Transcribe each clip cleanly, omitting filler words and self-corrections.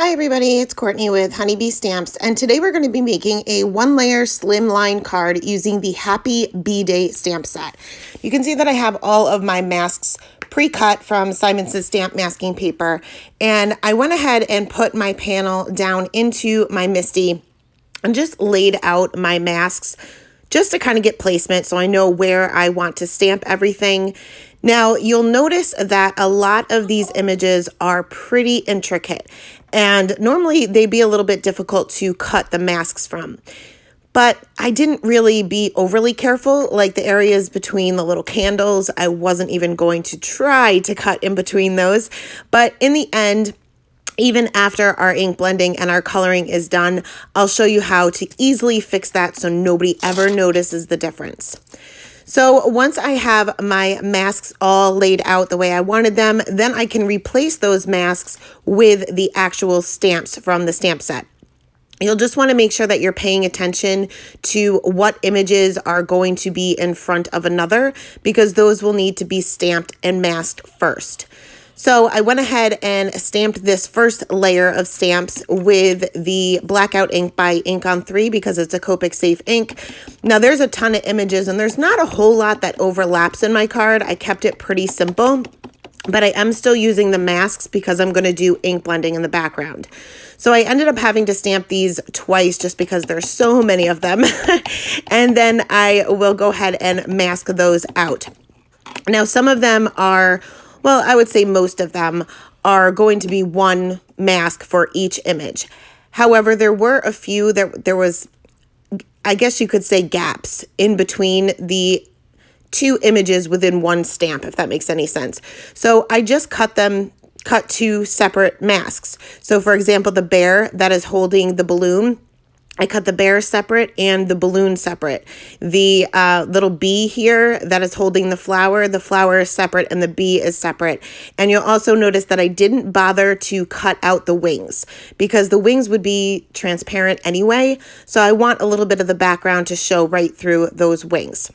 Hi everybody, it's Courtney with Honeybee Stamps, and today we're going to be making a one-layer slimline card using the Happy B-Day stamp set. You can see that I have all of my masks pre-cut from Simon's stamp masking paper, and I went ahead and put my panel down into my MISTI and just laid out my masks just to kind of get placement so I know where I want to stamp everything. Now, you'll notice that a lot of these images are pretty intricate, and normally they'd be a little bit difficult to cut the masks from. But I didn't really be overly careful, like the areas between the little candles. I wasn't even going to try to cut in between those. But in the end, even after our ink blending and our coloring is done, I'll show you how to easily fix that so nobody ever notices the difference. So once I have my masks all laid out the way I wanted them, then I can replace those masks with the actual stamps from the stamp set. You'll just want to make sure that you're paying attention to what images are going to be in front of another, because those will need to be stamped and masked first. So I went ahead and stamped this first layer of stamps with the Blackout ink by Ink on 3 because it's a Copic safe ink. Now there's a ton of images and there's not a whole lot that overlaps in my card. I kept it pretty simple, but I am still using the masks because I'm going to do ink blending in the background. So I ended up having to stamp these twice just because there's so many of them. And then I will go ahead and mask those out. Now some of them are, well, I would say most of them are going to be one mask for each image. However, there were a few that there was, I guess you could say, gaps in between the two images within one stamp, if that makes any sense. So I just cut two separate masks. So for example, the bear that is holding the balloon, I cut the bear separate and the balloon separate. The little bee here that is holding the flower is separate and the bee is separate. And you'll also notice that I didn't bother to cut out the wings because the wings would be transparent anyway. So I want a little bit of the background to show right through those wings.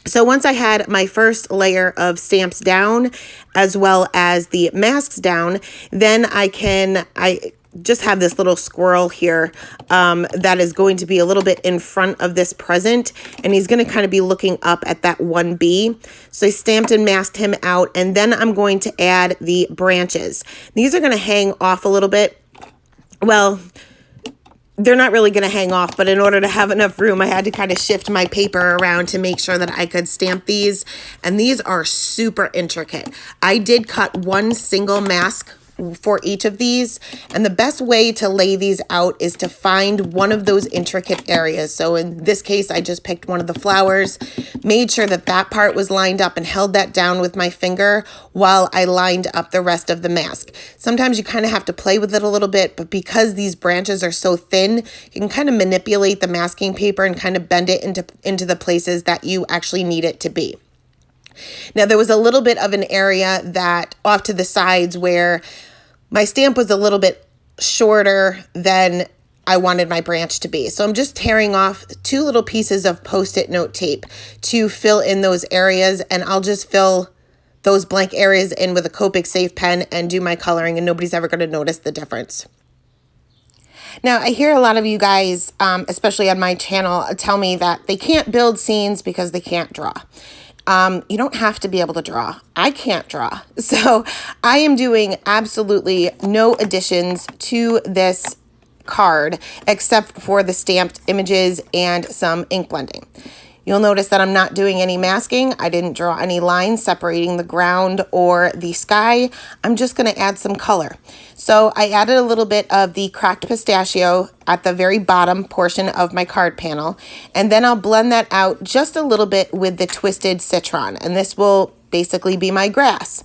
So once I had my first layer of stamps down, as well as the masks down, then I just have this little squirrel here that is going to be a little bit in front of this present, and he's going to kind of be looking up at that one bee. So I stamped and masked him out, and then I'm going to add the branches. These are going to hang off a little bit. Well, they're not really going to hang off, but in order to have enough room, I had to kind of shift my paper around to make sure that I could stamp these, and these are super intricate. I did cut one single mask for each of these, and the best way to lay these out is to find one of those intricate areas. So in this case, I just picked one of the flowers, made sure that that part was lined up and held that down with my finger while I lined up the rest of the mask. Sometimes you kind of have to play with it a little bit, but because these branches are so thin, you can kind of manipulate the masking paper and kind of bend it into the places that you actually need it to be. Now, there was a little bit of an area that off to the sides where my stamp was a little bit shorter than I wanted my branch to be. So I'm just tearing off two little pieces of Post-it note tape to fill in those areas, and I'll just fill those blank areas in with a Copic safe pen and do my coloring, and nobody's ever going to notice the difference. Now, I hear a lot of you guys, especially on my channel, tell me that they can't build scenes because they can't draw. You don't have to be able to draw. I can't draw. So I am doing absolutely no additions to this card except for the stamped images and some ink blending. You'll notice that I'm not doing any masking. I didn't draw any lines separating the ground or the sky. I'm just going to add some color. So I added a little bit of the cracked pistachio at the very bottom portion of my card panel, and then I'll blend that out just a little bit with the twisted citron, and this will basically be my grass.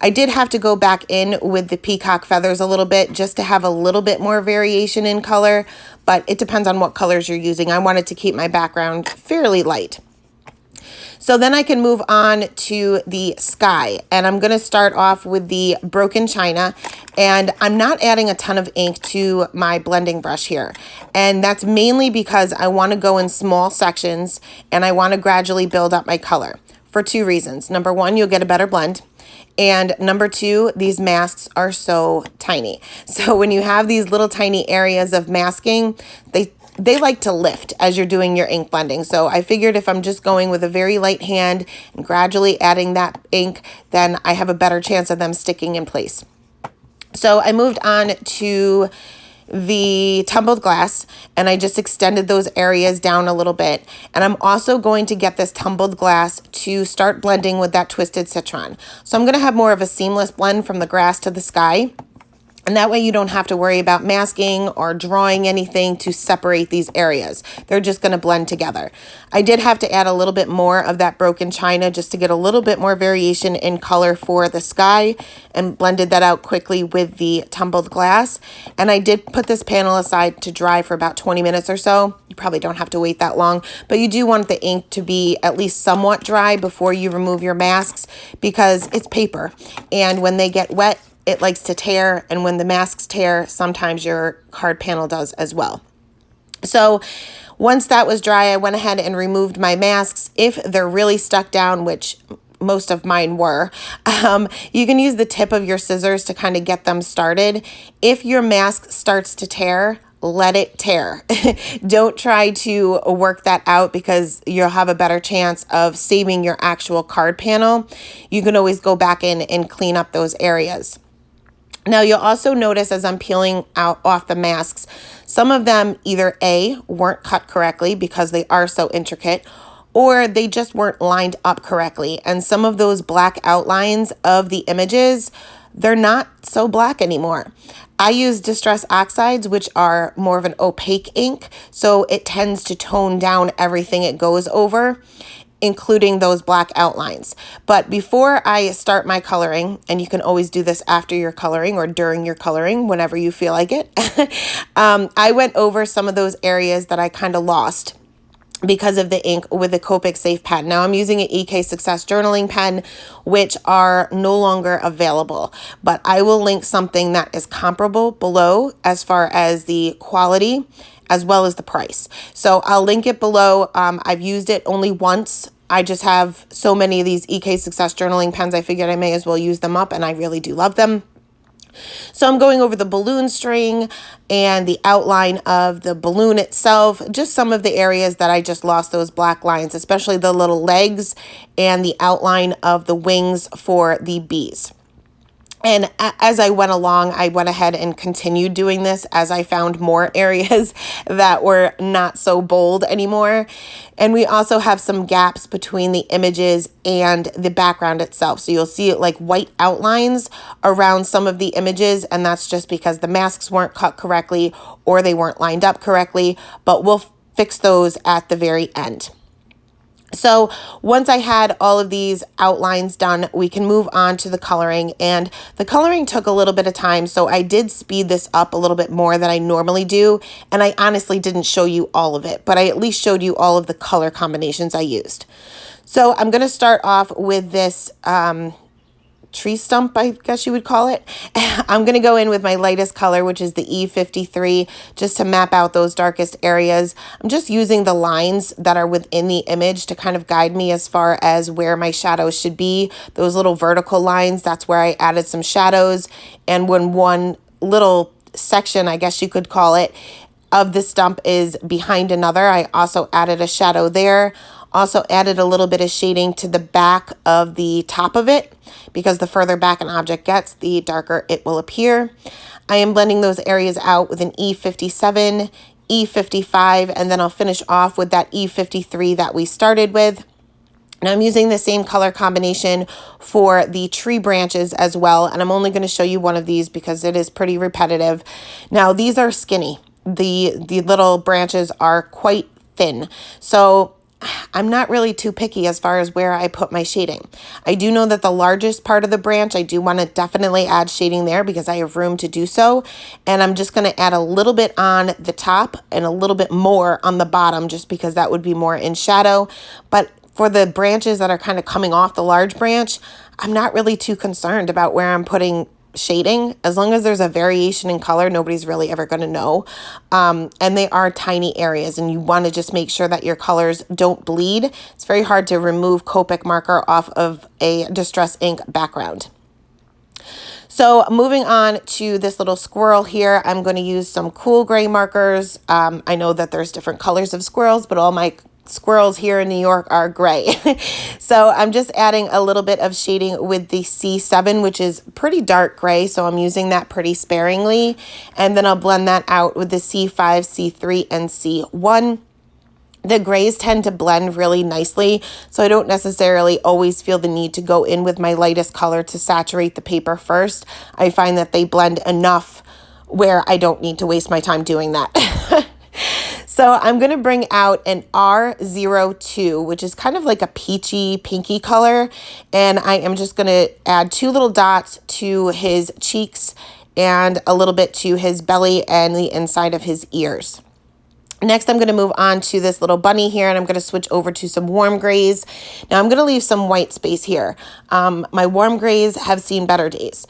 I did have to go back in with the peacock feathers a little bit just to have a little bit more variation in color, but it depends on what colors you're using. I wanted to keep my background fairly light. So then I can move on to the sky, and I'm going to start off with the broken china, and I'm not adding a ton of ink to my blending brush here, and that's mainly because I want to go in small sections and I want to gradually build up my color for two reasons. Number one, you'll get a better blend, And number two, these masks are so tiny. So when you have these little tiny areas of masking, they like to lift as you're doing your ink blending. So I figured if I'm just going with a very light hand and gradually adding that ink, then I have a better chance of them sticking in place. So I moved on to the tumbled glass, and I just extended those areas down a little bit. And I'm also going to get this tumbled glass to start blending with that twisted citron. So I'm going to have more of a seamless blend from the grass to the sky. And that way you don't have to worry about masking or drawing anything to separate these areas. They're just going to blend together. I did have to add a little bit more of that broken china just to get a little bit more variation in color for the sky, and blended that out quickly with the tumbled glass. And I did put this panel aside to dry for about 20 minutes or so. You probably don't have to wait that long, but you do want the ink to be at least somewhat dry before you remove your masks, because it's paper. And when they get wet, it likes to tear, and when the masks tear, sometimes your card panel does as well. So once that was dry, I went ahead and removed my masks. If they're really stuck down, which most of mine were, you can use the tip of your scissors to kind of get them started. If your mask starts to tear, let it tear. Don't try to work that out, because you'll have a better chance of saving your actual card panel. You can always go back in and clean up those areas. Now, you'll also notice as I'm peeling off the masks, some of them either A, weren't cut correctly because they are so intricate, or they just weren't lined up correctly. And some of those black outlines of the images, they're not so black anymore. I use Distress Oxides, which are more of an opaque ink, so it tends to tone down everything it goes over, including those black outlines. But before I start my coloring, and you can always do this after your coloring or during your coloring, whenever you feel like it, I went over some of those areas that I kind of lost because of the ink with the Copic Safe pen. Now I'm using an EK Success journaling pen, which are no longer available, but I will link something that is comparable below as far as the quality as well as the price. So I'll link it below. I've used it only once. I just have so many of these EK Success journaling pens, I figured I may as well use them up, and I really do love them. So I'm going over the balloon string and the outline of the balloon itself, just some of the areas that I just lost those black lines, especially the little legs and the outline of the wings for the bees. And as I went along, I went ahead and continued doing this as I found more areas that were not so bold anymore. And we also have some gaps between the images and the background itself. So you'll see like white outlines around some of the images, and that's just because the masks weren't cut correctly or they weren't lined up correctly, but we'll fix those at the very end. So once I had all of these outlines done, we can move on to the coloring, and the coloring took a little bit of time. So I did speed this up a little bit more than I normally do. And I honestly didn't show you all of it, but I at least showed you all of the color combinations I used. So I'm going to start off with this, tree stump, I guess you would call it. I'm going to go in with my lightest color, which is the E53, just to map out those darkest areas. I'm just using the lines that are within the image to kind of guide me as far as where my shadows should be. Those little vertical lines, that's where I added some shadows. And when one little section, I guess you could call it, of the stump is behind another, I also added a shadow there. Also added a little bit of shading to the back of the top of it, because the further back an object gets, the darker it will appear. I am blending those areas out with an E57, E55, and then I'll finish off with that E53 that we started with. Now I'm using the same color combination for the tree branches as well, and I'm only going to show you one of these because it is pretty repetitive. Now these are skinny. The little branches are quite thin. So I'm not really too picky as far as where I put my shading. I do know that the largest part of the branch, I do want to definitely add shading there because I have room to do so. And I'm just going to add a little bit on the top and a little bit more on the bottom, just because that would be more in shadow. But for the branches that are kind of coming off the large branch, I'm not really too concerned about where I'm putting shading. As long as there's a variation in color, nobody's really ever going to know. And they are tiny areas, and you want to just make sure that your colors don't bleed. It's very hard to remove Copic marker off of a Distress ink background. So moving on to this little squirrel here, I'm going to use some cool gray markers. I know that there's different colors of squirrels, but all my squirrels here in New York are gray. So I'm just adding a little bit of shading with the C7, which is pretty dark gray. So I'm using that pretty sparingly. And then I'll blend that out with the C5, C3, and C1. The grays tend to blend really nicely, so I don't necessarily always feel the need to go in with my lightest color to saturate the paper first. I find that they blend enough where I don't need to waste my time doing that. So I'm going to bring out an R02, which is kind of like a peachy, pinky color, and I am just going to add 2 little dots to his cheeks and a little bit to his belly and the inside of his ears. Next, I'm going to move on to this little bunny here, and I'm going to switch over to some warm grays. Now, I'm going to leave some white space here. My warm grays have seen better days.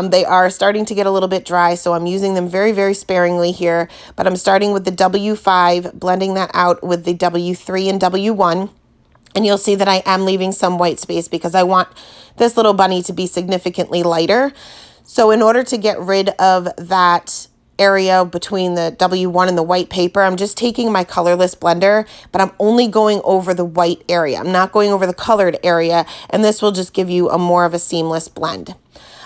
They are starting to get a little bit dry, so I'm using them very, very sparingly here. But I'm starting with the W5, blending that out with the W3 and W1. And you'll see that I am leaving some white space because I want this little bunny to be significantly lighter. So in order to get rid of that area between the W1 and the white paper, I'm just taking my colorless blender, but I'm only going over the white area. I'm not going over the colored area, and this will just give you a more of a seamless blend.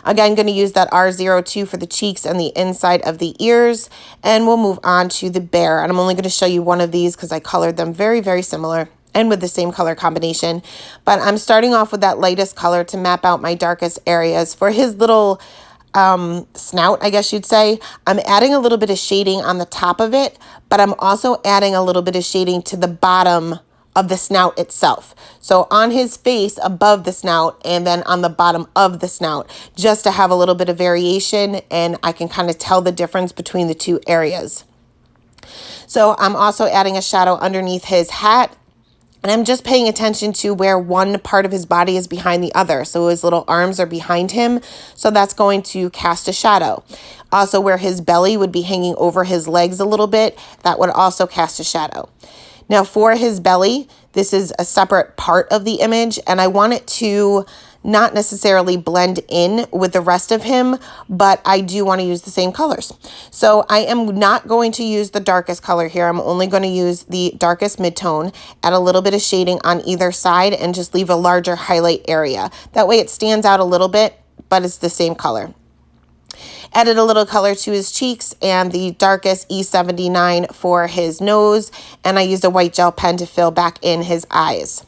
Again, I'm going to use that R02 for the cheeks and the inside of the ears, and we'll move on to the bear. And I'm only going to show you one of these because I colored them very, very similar and with the same color combination. But I'm starting off with that lightest color to map out my darkest areas. For his little snout, I guess you'd say, I'm adding a little bit of shading on the top of it, but I'm also adding a little bit of shading to the bottom of the snout itself. So on his face above the snout and then on the bottom of the snout, just to have a little bit of variation, and I can kind of tell the difference between the two areas. So I'm also adding a shadow underneath his hat. And I'm just paying attention to where one part of his body is behind the other. So his little arms are behind him. So that's going to cast a shadow. Also where his belly would be hanging over his legs a little bit, that would also cast a shadow. Now for his belly, this is a separate part of the image, and I want it to not necessarily blend in with the rest of him, but I do want to use the same colors. So I am not going to use the darkest color here. I'm only going to use the darkest mid-tone, add a little bit of shading on either side, and just leave a larger highlight area. That way it stands out a little bit, but it's the same color. Added a little color to his cheeks and the darkest E79 for his nose, and I used a white gel pen to fill back in his eyes.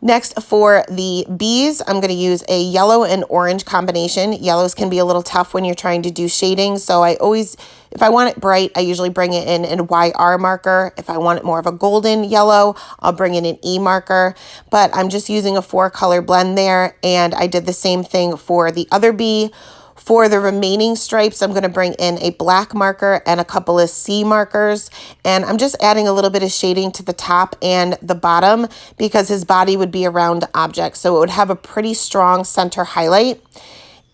Next, for the bees, I'm going to use a yellow and orange combination. Yellows can be a little tough when you're trying to do shading, so I always, if I want it bright, I usually bring it in an YR marker. If I want it more of a golden yellow, I'll bring in an E marker, but I'm just using a 4-color blend there, and I did the same thing for the other bee. For the remaining stripes, I'm going to bring in a black marker and a couple of C markers, and I'm just adding a little bit of shading to the top and the bottom because his body would be a round object, so it would have a pretty strong center highlight.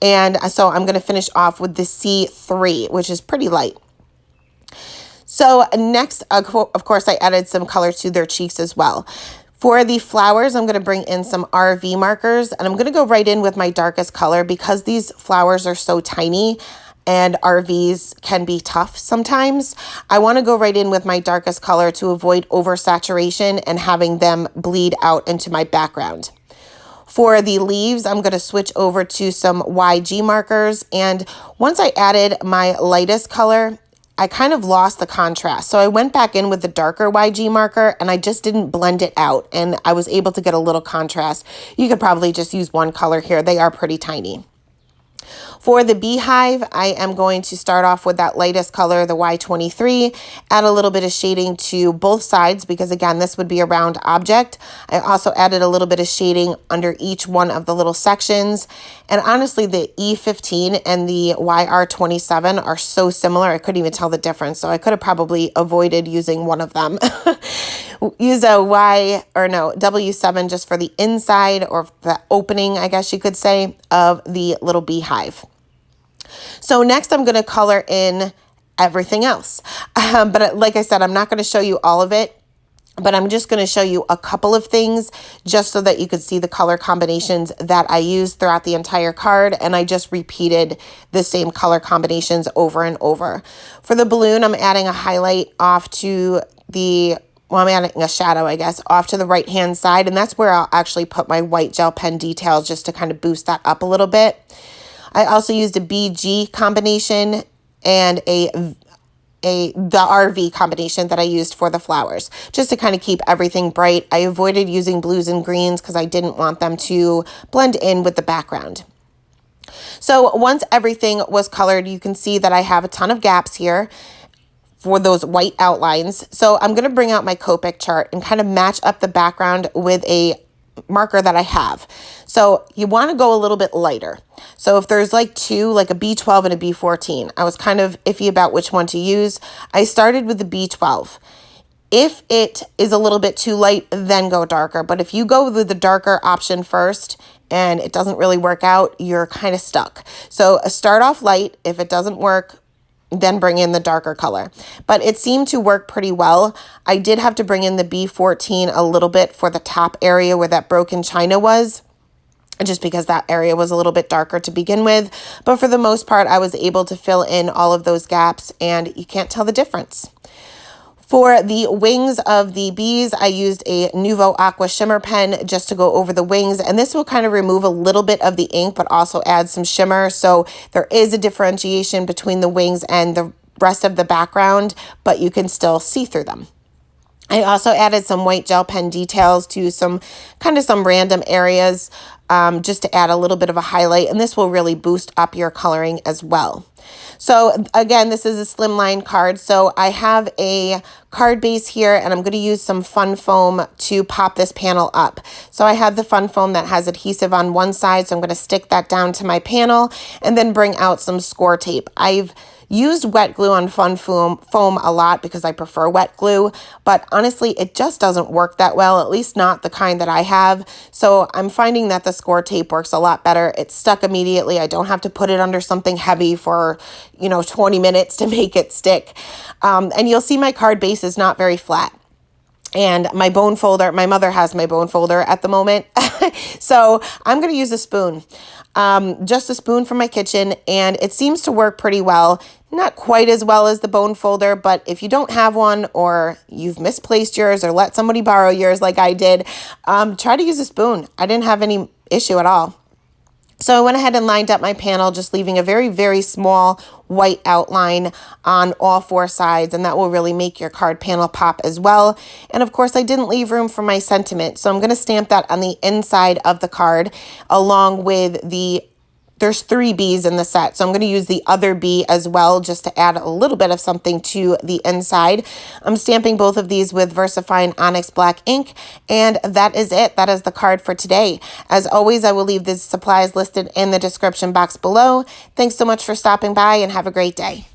And so I'm going to finish off with the C3, which is pretty light. So next, of course, I added some color to their cheeks as well. For the flowers, I'm going to bring in some RV markers, and I'm going to go right in with my darkest color because these flowers are so tiny and RVs can be tough sometimes. I want to go right in with my darkest color to avoid oversaturation and having them bleed out into my background. For the leaves, I'm going to switch over to some YG markers, and once I added my lightest color, I kind of lost the contrast. So I went back in with the darker YG marker and I just didn't blend it out, and I was able to get a little contrast. You could probably just use one color here. They are pretty tiny. For the beehive, I am going to start off with that lightest color, the Y23, add a little bit of shading to both sides because, again, this would be a round object. I also added a little bit of shading under each one of the little sections. And honestly, the E15 and the YR27 are so similar, I couldn't even tell the difference. So I could have probably avoided using one of them. Use a W7 just for the inside or the opening, I guess you could say, of the little beehive. So next I'm going to color in everything else. But like I said, I'm not going to show you all of it, but I'm just going to show you a couple of things just so that you could see the color combinations that I used throughout the entire card. And I just repeated the same color combinations over and over. For the balloon, I'm adding a highlight off to I'm adding a shadow, I guess, off to the right-hand side. And that's where I'll actually put my white gel pen details just to kind of boost that up a little bit. I also used a BG combination and the RV combination that I used for the flowers, just to kind of keep everything bright. I avoided using blues and greens because I didn't want them to blend in with the background. So once everything was colored, you can see that I have a ton of gaps here for those white outlines. So I'm going to bring out my Copic chart and kind of match up the background with a marker that I have. So you want to go a little bit lighter. So if there's like two, like a B12 and a B14, I was kind of iffy about which one to use. I started with the B12. If it is a little bit too light, then go darker. But if you go with the darker option first and it doesn't really work out, you're kind of stuck. So start off light. If it doesn't work, then bring in the darker color. But it seemed to work pretty well. I did have to bring in the B14 a little bit for the top area where that broken china was, just because that area was a little bit darker to begin with. But for the most part, I was able to fill in all of those gaps, and you can't tell the difference. For the wings of the bees, I used a Nuvo Aqua Shimmer pen just to go over the wings, and this will kind of remove a little bit of the ink, but also add some shimmer. So there is a differentiation between the wings and the rest of the background, but you can still see through them. I also added some white gel pen details to some random areas, just to add a little bit of a highlight, and this will really boost up your coloring as well. So again, this is a Slimline card. So I have a card base here, and I'm going to use some fun foam to pop this panel up. So I have the fun foam that has adhesive on one side, so I'm going to stick that down to my panel and then bring out some score tape. I've used wet glue on fun foam a lot because I prefer wet glue, but honestly, it just doesn't work that well, at least not the kind that I have. So I'm finding that the score tape works a lot better. It's stuck immediately. I don't have to put it under something heavy for, 20 minutes to make it stick. And you'll see my card base is not very flat. And my bone folder, my mother has my bone folder at the moment. So I'm going to use a spoon, just a spoon from my kitchen. And it seems to work pretty well. Not quite as well as the bone folder, but if you don't have one, or you've misplaced yours or let somebody borrow yours like I did, try to use a spoon. I didn't have any issue at all. So I went ahead and lined up my panel, just leaving a very, very small white outline on all four sides, and that will really make your card panel pop as well. And of course, I didn't leave room for my sentiment, so I'm going to stamp that on the inside of the card along with there's 3 bees in the set, so I'm going to use the other bee as well just to add a little bit of something to the inside. I'm stamping both of these with VersaFine Onyx Black ink, and that is it. That is the card for today. As always, I will leave the supplies listed in the description box below. Thanks so much for stopping by, and have a great day.